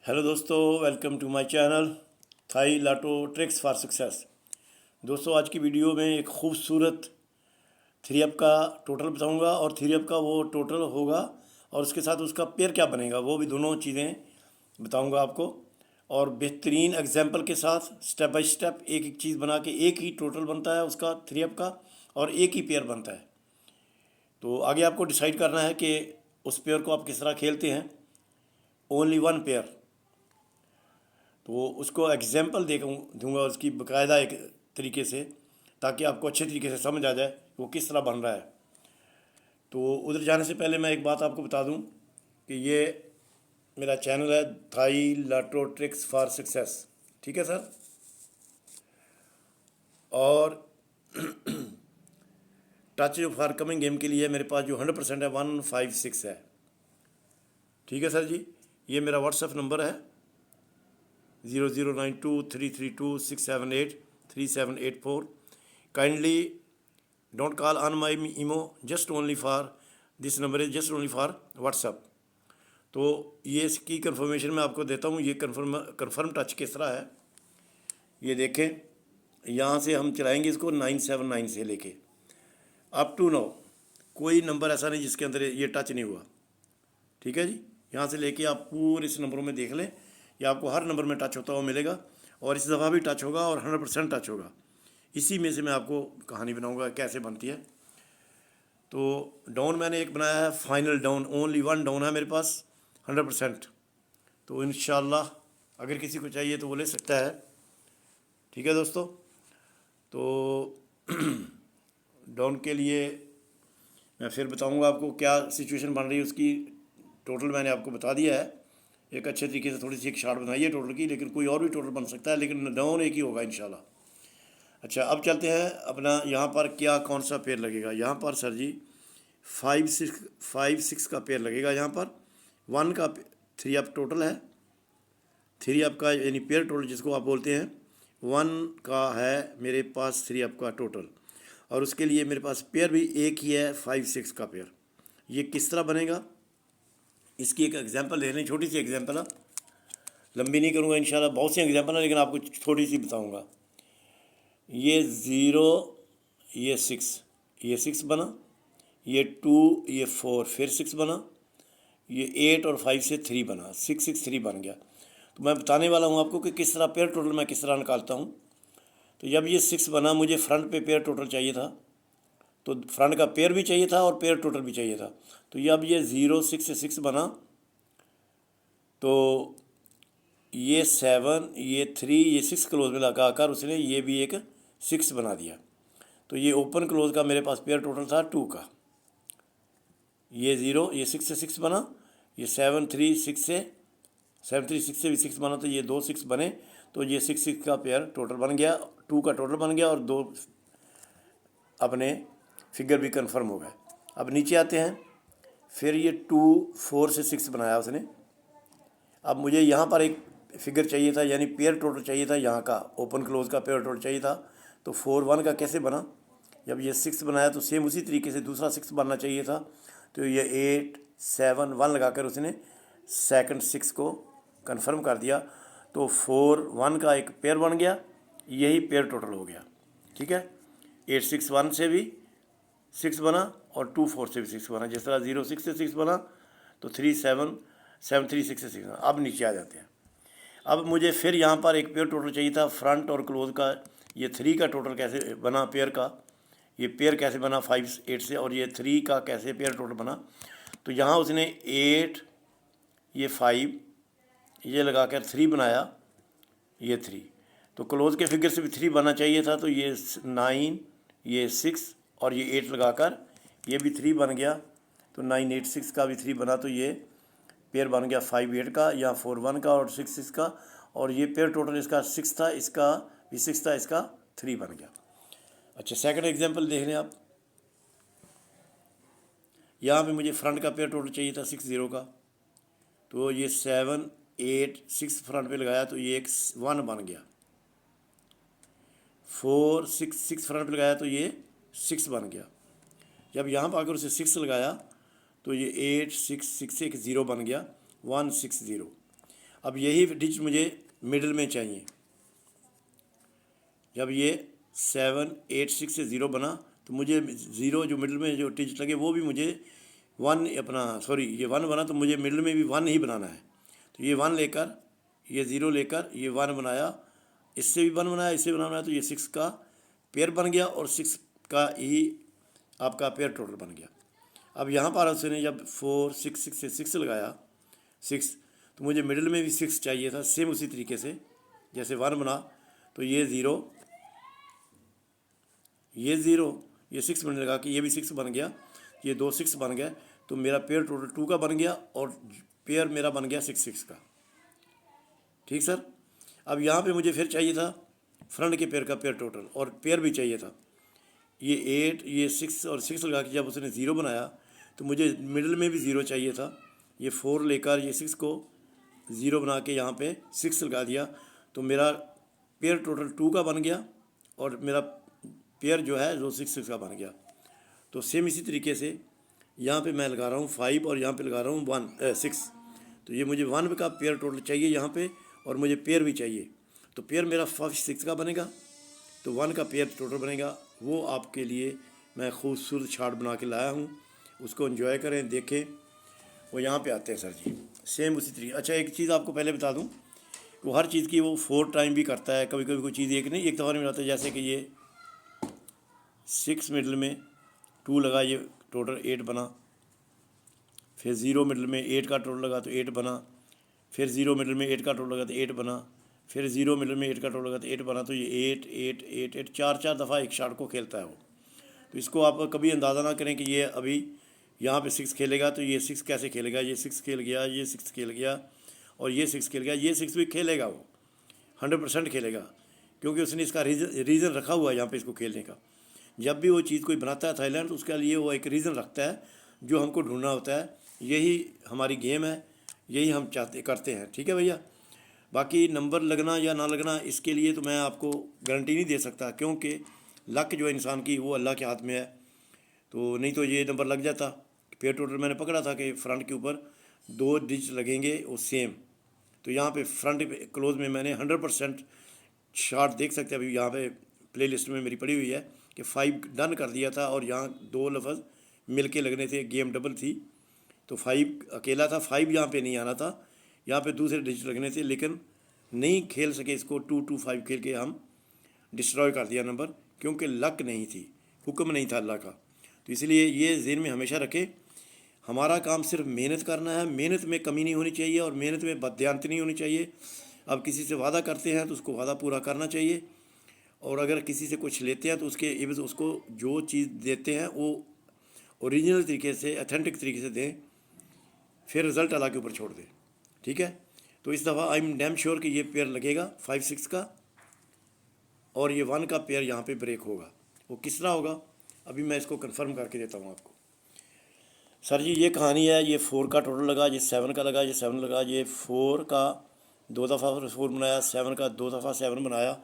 Hello दोस्तों, welcome to my channel थाई लाटो ट्रिक्स फॉर सक्सेस। दोस्तों, आज की वीडियो में एक खूबसूरत थ्री अप का टोटल बताऊंगा और थ्री अप का वो टोटल होगा और उसके साथ उसका पेयर क्या बनेगा वो भी दोनों चीज़ें बताऊंगा आपको। और बेहतरीन एग्जाम्पल के साथ स्टेप बाय स्टेप एक एक चीज़ बना के एक ही टोटल बनता है उसका थ्री अप का और एक ही पेयर बनता है। तो आगे आपको डिसाइड करना है कि उस पेयर को आप किस तरह खेलते हैं। ओनली वन पेयर, तो उसको एग्जाम्पल दूंगा उसकी बाकायदा एक तरीके से, ताकि आपको अच्छे तरीके से समझ आ जाए वो किस तरह बन रहा है। तो उधर जाने से पहले मैं एक बात आपको बता दूं कि ये मेरा चैनल है थाई लाटो ट्रिक्स फॉर सक्सेस, ठीक है सर। और टच फॉर कमिंग गेम के लिए मेरे पास जो 100% है 156 है, ठीक है सर जी। ये मेरा व्हाट्सएप नंबर है 00923326783784। Kindly don't call on my imo, just only for this number is just only for WhatsApp. तो ये इसकी कंफर्मेशन मैं आपको देता हूँ। ये कंफर्म टच किस तरह है ये देखें। यहाँ से हम चलाएंगे इसको 979 से लेके अप टू 9, कोई नंबर ऐसा नहीं जिसके अंदर ये टच नहीं हुआ, ठीक है जी। यहाँ से लेके आप पूरे इस नंबरों में देख लें, ये आपको हर नंबर में टच होता हुआ मिलेगा और इस दफ़ा भी टच होगा और 100% टच होगा। इसी में से मैं आपको कहानी बनाऊंगा कैसे बनती है। तो डाउन मैंने एक बनाया है, final down, only one down है मेरे पास 100%। तो इंशाल्लाह अगर किसी को चाहिए तो वो ले सकता है, ठीक है दोस्तों। तो डाउन के लिए मैं फिर बताऊंगा आपको क्या सिचुएशन बन रही है उसकी। टोटल मैंने आपको बता दिया है एक अच्छे तरीके से, थोड़ी सी एक शार्ट बनाई है टोटल की, लेकिन कोई और भी टोटल बन सकता है, लेकिन डाउन एक ही होगा इंशाल्लाह। अच्छा, अब चलते हैं अपना यहाँ पर क्या कौन सा पेयर लगेगा। यहाँ पर सर जी 5 6 का पेयर लगेगा। यहाँ पर वन का थ्री अप टोटल है, थ्री अप का यानी पेयर टोटल जिसको आप बोलते हैं, वन का है मेरे पास थ्री अप का टोटल। और उसके लिए मेरे पास पेयर भी एक ही है 5 6 का पेयर। ये किस तरह बनेगा इसकी एक एग्जांपल ले लें, छोटी सी एग्जांपल है, लंबी नहीं करूँगा इंशाल्लाह। बहुत सी एग्जांपल है लेकिन आपको थोड़ी सी बताऊँगा। ये ज़ीरो, ये सिक्स बना, ये टू, ये फोर, फिर सिक्स बना, ये 8 और 5 से 3 बना, 6 6 3 बन गया। तो मैं बताने वाला हूँ आपको कि किस तरह पेयर टोटल मैं किस तरह निकालता हूँ। तो जब ये 6 बना, मुझे फ्रंट पे पेयर टोटल चाहिए था, तो फ्रंट का पेयर भी चाहिए था और पेयर टोटल भी चाहिए था। तो जब ये 0 6 से 6 बना, तो ये 7, ये 3, ये 6 क्लोज में लगा कर उसने ये भी एक 6 बना दिया। तो ये ओपन क्लोज का मेरे पास पेयर टोटल था 2 का। ये 0, ये 6 से 6 बना, ये 7 3 6 से 7 3 6 से भी 6 बना, तो ये 2 6 बने। तो ये 6 6 का पेयर टोटल बन गया, 2 का टोटल बन गया और 2 अपने फिगर भी कंफर्म हो गए। अब नीचे आते हैं, फिर ये 2 4 से 6 बनाया उसने। अब मुझे यहाँ पर एक फिगर चाहिए था, यानी पेयर टोटल चाहिए था, यहाँ का ओपन क्लोज का पेयर टोटल चाहिए था। तो 4 1 का कैसे बना, जब ये 6 बनाया तो सेम उसी तरीके से दूसरा 6 बनना चाहिए था। तो ये 8 7 1 लगा कर उसने सेकंड 6 को कंफर्म कर दिया। तो 4 1 का एक पेयर बन गया, यही पेयर टोटल हो गया, ठीक है। 8 6 1 से भी 6 बना और 2 4 से भी 6 बना। जिस तरह 0 6 से 6 बना तो 3 7 7 3 6 से 6 बना। अब नीचे आ जाते हैं। अब मुझे फिर यहाँ पर एक पेयर टोटल चाहिए था फ्रंट और क्लोज का। ये 3 का टोटल कैसे बना पेयर का, ये पेयर कैसे बना 5 8 से, और ये 3 का कैसे पेयर टोटल बना। तो यहाँ उसने 8, ये 5, ये लगा कर 3 बनाया, ये 3। तो क्लोज के फिगर से भी 3 बनना चाहिए था। तो ये 9, ये 6 और ये 8 लगा कर ये भी 3 बन गया। तो 9 8 6 का भी 3 बना। तो ये पेयर बन गया 5 8 का, या 4 1 का और 6 6 का। और ये पेयर टोटल इसका 6 था, इसका भी 6 था, इसका 3 बन गया। अच्छा, सेकंड एग्जांपल देख लें आप। यहाँ पे मुझे फ्रंट का पेयर टोटल चाहिए था 6 0 का। तो ये 7 8 6 फ्रंट पे लगाया तो ये एक 1 बन गया। 4 6 6 फ्रंट पे लगाया तो ये 6 बन गया। जब यहाँ पर आकर उसे 6 लगाया तो ये 8 6 6 से एक 0 बन गया, 1 6 0। अब यही डिजिट मुझे मिडिल में चाहिए। जब ये 7 8 6 से 0 बना तो मुझे 0 जो मिडिल में जो डिजिट लगे वो भी मुझे 1 अपना सॉरी ये 1 बना तो मुझे मिडिल में भी 1 ही बनाना है। तो ये 1 लेकर ये 0 लेकर ये 1 बनाया, इससे भी 1 बनाया, इससे बनाया, तो ये 6 का पेयर बन गया और 6 का ही आपका पेयर टोटल बन गया। अब यहाँ पर उसने जब 4 6 6 से 6 लगाया 6, तो मुझे मिडिल में भी 6 चाहिए था। सेम उसी तरीके से जैसे 1 बना तो ये 0 ये 0 ये 6 बनने लगा कि ये भी 6 बन गया, ये 2 6 बन गया, तो मेरा पेयर टोटल 2 का बन गया और पेयर मेरा बन गया 6 6 का। ठीक सर। अब यहाँ पे मुझे फिर चाहिए था फ्रंट के पेयर का पेयर टोटल और पेयर भी चाहिए था। ये 8 ये 6 और 6 लगा के जब उसने 0 बनाया तो मुझे मिडिल में भी 0 चाहिए था। ये 4 लेकर ये 6 को 0 बना के यहाँ पे 6 लगा दिया, तो मेरा पेयर टोटल 2 का बन गया और मेरा पेयर जो है जो 6 6 का बन गया। तो सेम इसी तरीके से यहाँ पे मैं लगा रहा हूँ 5 और यहाँ पे लगा रहा हूँ 6। तो ये मुझे 1 का पेयर टोटल चाहिए यहाँ पे और मुझे पेयर भी चाहिए। तो पेयर मेरा 5 6 का बनेगा, तो 1 का पेयर टोटल बनेगा। वो आपके लिए मैं खूबसूरत चार्ट बना के लाया हूँ, उसको एंजॉय करें, देखें। वो यहाँ पे आते हैं सर जी, सेम उसी तरीके। अच्छा एक चीज़ आपको पहले बता दूँ, वो हर चीज़ की वो 4 टाइम भी करता है। कभी कभी कोई चीज़ एक नहीं एक दफ़ा नहीं बनाता है। जैसे कि ये 6 मिडल में 2 लगा, ये टोटल 8 बना। फिर 0 मिडल में 8 का टोटल लगा तो 8 बना। फिर 0 मिडल में 8 का टोटल लगा तो 8 बना। फिर 0 मिडल में 8 का टोटल लगा तो 8 बना। तो ये 8 8 8 8 4 दफ़ा एक शॉट को खेलता है वो। तो इसको आप कभी अंदाज़ा ना करें कि ये अभी यहाँ पे 6 खेलेगा तो ये 6 कैसे खेलेगा। ये 6 खेल गया, ये 6 खेल गया और ये 6 खेल गया, ये 6 भी खेलेगा, वो 100% खेलेगा, क्योंकि उसने इसका रीज़न रखा हुआ है यहाँ पे इसको खेलने का। जब भी वो चीज़ कोई बनाता है थाईलैंड, तो उसके लिए वो एक रीज़न रखता है जो हमको ढूंढना होता है। यही हमारी गेम है, यही हम करते हैं। ठीक है भैया। बाकी नंबर लगना या ना लगना इसके लिए तो मैं आपको गारंटी नहीं दे सकता, क्योंकि लक जो है इंसान की वो अल्लाह के हाथ में है। तो नहीं तो ये नंबर लग जाता। पेयर टोटल मैंने पकड़ा था कि फ्रंट के ऊपर 2 डिजिट लगेंगे वो सेम। तो यहाँ पे फ्रंट क्लोज में मैंने 100% शॉट देख सकते हैं। अभी यहाँ पे प्ले लिस्ट में मेरी पड़ी हुई है कि 5 डन कर दिया था और यहाँ 2 लफ्ज़ मिल के लगने थे, गेम डबल थी। तो 5 अकेला था, 5 यहाँ पे नहीं आना था, यहाँ पे दूसरे डिजिट लगने थे, लेकिन नहीं खेल सके इसको। 2 2 5 खेल के हम डिस्ट्रॉय कर दिया नंबर, क्योंकि लक नहीं थी, हुक्म नहीं था अल्लाह का। तो इसलिए ये ज़हन में हमेशा रखें, हमारा काम सिर्फ मेहनत करना है। मेहनत में कमी नहीं होनी चाहिए और मेहनत में बदयांत नहीं होनी चाहिए। अब किसी से वादा करते हैं तो उसको वादा पूरा करना चाहिए, और अगर किसी से कुछ लेते हैं तो उसके एवज उसको जो चीज़ देते हैं वो ओरिजिनल तरीके से, अथेंटिक तरीके से दें, फिर रिज़ल्ट अल्लाह के ऊपर छोड़ दें। ठीक है। तो इस दफ़ा आई एम डैम श्योर कि ये पेयर लगेगा 5 6 का, और ये 1 का पेयर यहाँ पे ब्रेक होगा। वो किस तरह होगा अभी मैं इसको कंफर्म करके देता हूँ आपको। सर जी ये कहानी है, ये 4 का टोटल लगा, ये 7 का लगा, ये 7 लगा, ये 4 का 2 दफ़ा 4 बनाया, 7 का 2 दफ़ा 7 बनाया,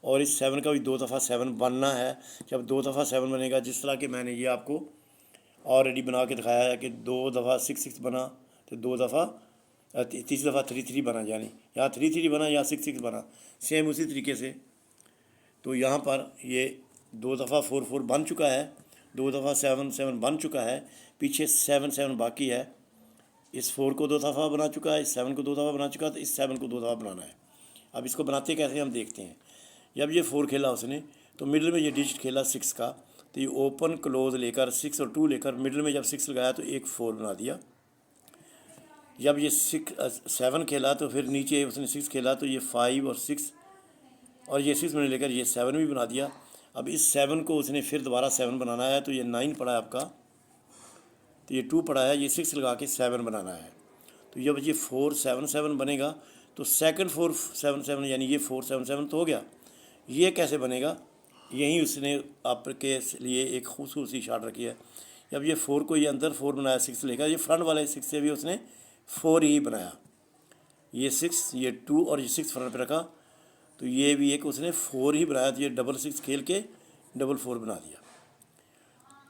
और इस 7 का भी 2 दफ़ा 7 बनना है। जब 2 दफ़ा 7 बनेगा, जिस तरह कि मैंने ये आपको ऑलरेडी बना के दिखाया है कि 2 दफ़ा 6 6 बना, तो 2 दफ़ा तीसरी दफ़ा 3 3 बना, यानी यहाँ 3 3 बना, यहाँ 6 6 बना। सेम उसी तरीके से तो यहाँ पर ये 2 दफ़ा 4 4 बन चुका है, 2 दफ़ा 7 7 बन चुका है, पीछे 7 7 बाकी है। इस 4 को 2 दफ़ा बना चुका है, इस 7 को 2 दफ़ा बना चुका है, तो इस 7 को 2 दफ़ा बनाना है। अब इसको बनाते कैसे हम देखते हैं। जब ये 4 खेला उसने तो मिडिल में ये डिजिट खेला 6 का, तो ये ओपन क्लोज लेकर 6 और 2 लेकर मिडिल में जब 6 लगाया तो एक 4 बना दिया। जब ये 7 खेला तो फिर नीचे उसने 6 खेला, तो ये 5 और 6 और ये 6 मैंने लेकर ये 7 भी बना दिया। अब इस 7 को उसने फिर दोबारा 7 बनाना है, तो ये 9 पड़ा है आपका, तो ये 2 पड़ा है, ये 6 लगा के 7 बनाना है। तो जब ये 4 7 7 बनेगा तो सेकंड 4 7 7 यानी ये 4 7 7 तो हो गया। ये कैसे बनेगा, यही उसने आपके लिए एक खूबसूरती शॉट रखी है। जब ये 4 को ये अंदर 4 बनाया, 6 लेकर ये फ्रंट वाले 6 से भी उसने 4 ही बनाया, ये 6 ये 2 और ये 6 फ्रंट पे रखा, तो ये भी एक उसने 4 ही बनाया। तो ये डबल 6 खेल के डबल 4 बना दिया।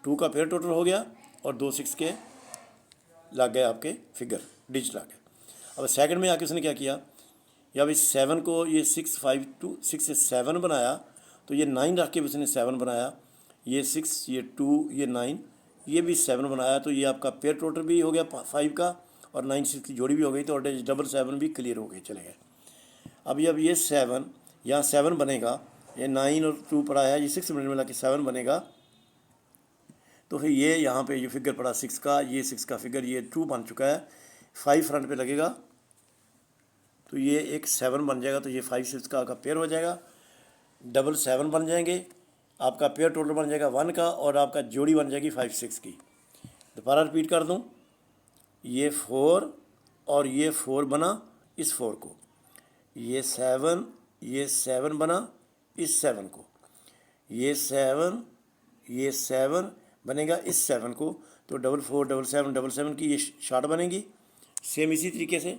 2 का पेयर टोटल हो गया और 2 6 के लग गए आपके फिगर डिजिट लग गए। अब सेकंड में आके उसने क्या किया, या भाई 7 को ये 6 5 2 6 से 7 बनाया, तो ये 9 रख के उसने 7 बनाया, ये 6 ये 2 ये 9 ये भी 7 बनाया, तो ये आपका पेयर टोटल भी हो गया 5 का और 9 6 की जोड़ी भी हो गई, तो डबल 7 भी क्लियर हो गए, चले गए। अभी अब ये 7 यहाँ 7 बनेगा, ये 9 और 2 पड़ा है, ये 6 मिनट में मिला के 7 बनेगा, तो फिर ये यहाँ पे ये फिगर पड़ा 6 का, ये 6 का फिगर ये 2 बन चुका है, 5 फ्रंट पे लगेगा, तो ये एक 7 बन जाएगा, तो ये 5 6 का आपका पेयर हो जाएगा, डबल 7 बन जाएंगे, आपका पेयर टोटल बन जाएगा 1 का, और आपका जोड़ी बन जाएगी 5 6 की। दोबारा रिपीट कर दूँ, ये 4 और ये 4 बना इस 4 को, ये 7 बना इस 7 को, ये 7 बनेगा इस 7 को, तो डबल 4 डबल 7 की ये शार्ट बनेगी। सेम इसी तरीके से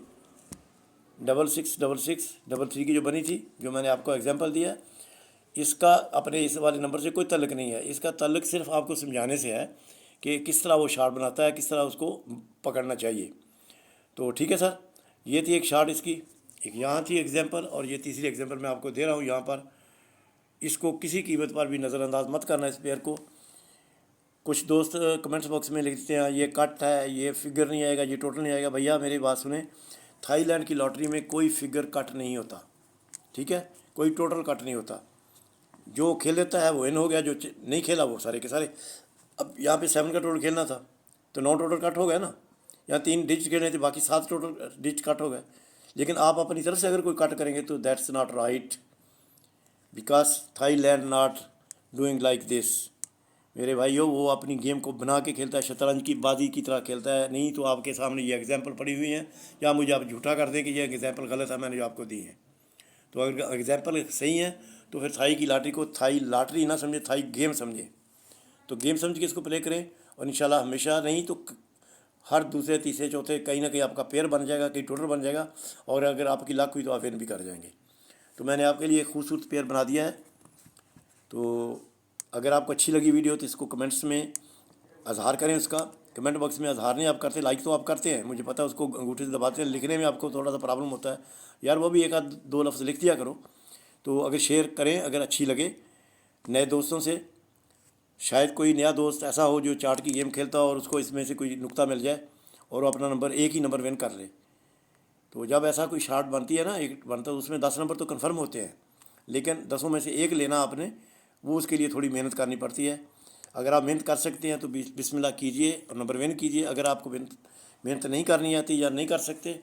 डबल 6 डबल 3 की जो बनी थी, जो मैंने आपको एग्जांपल दिया, इसका अपने इस वाले नंबर से कोई तल्लुक नहीं है, इसका तल्लुक सिर्फ आपको समझाने से है कि किस तरह वो शार्ट बनाता है, किस तरह उसको पकड़ना चाहिए। तो ठीक है सर, ये थी एक शार्ट इसकी, एक यहाँ थी एग्जांपल, और ये तीसरी एग्जांपल मैं आपको दे रहा हूँ यहाँ पर। इसको किसी कीमत पर भी नज़रअंदाज मत करना इस पेयर को। कुछ दोस्त कमेंट्स बॉक्स में लिखते हैं ये कट है, ये फिगर नहीं आएगा, ये टोटल नहीं आएगा। भैया मेरी बात सुने, थाईलैंड की लॉटरी में कोई फिगर कट नहीं होता, ठीक है, कोई टोटल कट नहीं होता। जो खेल लेता है वो इन हो गया, जो नहीं खेला वो सारे के सारे। अब यहाँ पे 7 का टोटल खेलना था तो 9 टोटल कट हो गया ना, यहाँ 3 डिजिट खेलने थे, बाकी 7 टोटल डिजिट कट हो गए। लेकिन आप अपनी तरफ से अगर कोई कट करेंगे तो that's not right, because Thailand not doing like this. मेरे भाइयों, वो अपनी गेम को बना के खेलता है, शतरंज की बाजी की तरह खेलता है। नहीं तो आपके सामने ये एग्जांपल पड़ी हुई हैं, या मुझे आप झूठा कर दें कि ये एग्जांपल गलत है मैंने जो आपको दी है। तो अगर एग्जांपल सही है तो फिर थाई की लॉटरी को थाई लॉटरी ना समझे, थाई गेम समझे। तो गेम समझ के इसको प्ले करें, और इंशाल्लाह हमेशा नहीं तो हर दूसरे तीसरे चौथे कहीं ना कहीं आपका पेयर बन जाएगा, कहीं टोटल बन जाएगा, और अगर आपकी लक हुई तो आप विन भी कर जाएंगे। तो मैंने आपके लिए खूबसूरत पेयर बना दिया है। तो अगर आपको अच्छी लगी वीडियो तो इसको कमेंट्स में अजहार करें, उसका कमेंट बॉक्स में अजहार नहीं आप करते, लाइक तो आप करते हैं, मुझे पता है, उसको अंगूठे से दबाते हैं, लिखने में आपको थोड़ा सा प्रॉब्लम होता है यार, वो भी एक आध 2 लफ्ज़ लिख दिया करो। तो अगर शेयर करें, अगर अच्छी लगे नए दोस्तों से, शायद कोई नया दोस्त ऐसा हो जो चार्ट की गेम खेलता हो और उसको इसमें से कोई नुक्ता मिल जाए और वो अपना नंबर एक ही नंबर विन कर ले। तो जब ऐसा कोई शार्ट बनती है ना, एक बनता है, उसमें 10 नंबर तो कन्फर्म होते हैं, लेकिन 10 में से एक लेना आपने, वो उसके लिए थोड़ी मेहनत करनी पड़ती है। अगर आप मेहनत कर सकते हैं तो बिस्मिल्लाह कीजिए और नंबर विन कीजिए। अगर आपको मेहनत नहीं करनी आती या नहीं कर सकते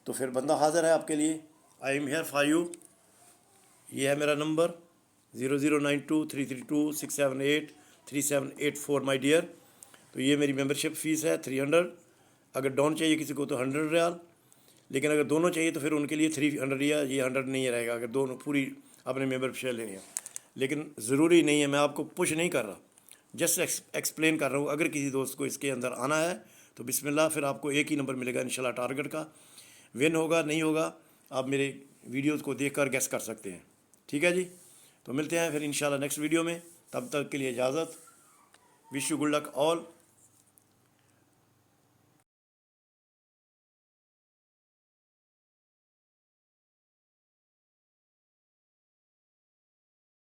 तो फिर बंदा हाज़िर है आपके लिए, I am here for you. ये है मेरा नंबर 00923326783784 माई डियर। तो ये मेरी मेंबरशिप फ़ीस है 300। अगर डाउन चाहिए किसी को तो 100 रियाल, लेकिन अगर दोनों चाहिए तो फिर उनके लिए 300 रियाल, ये 100 नहीं रहेगा अगर दोनों पूरी अपने मेंबरशिप लेनी है। लेकिन ज़रूरी नहीं है, मैं आपको पुश नहीं कर रहा, जस्ट एक्सप्लेन कर रहा हूँ। अगर किसी दोस्त को इसके अंदर आना है तो बिस्मिल्लाह, फिर आपको एक ही नंबर मिलेगा इंशाल्लाह टारगेट का। विन होगा नहीं होगा आप मेरे वीडियोज़ को देख कर गेस कर सकते हैं, ठीक है जी। तो मिलते हैं फिर इंशाल्लाह नेक्स्ट वीडियो में, तब तक के लिए इजाज़त। Wish you good luck all.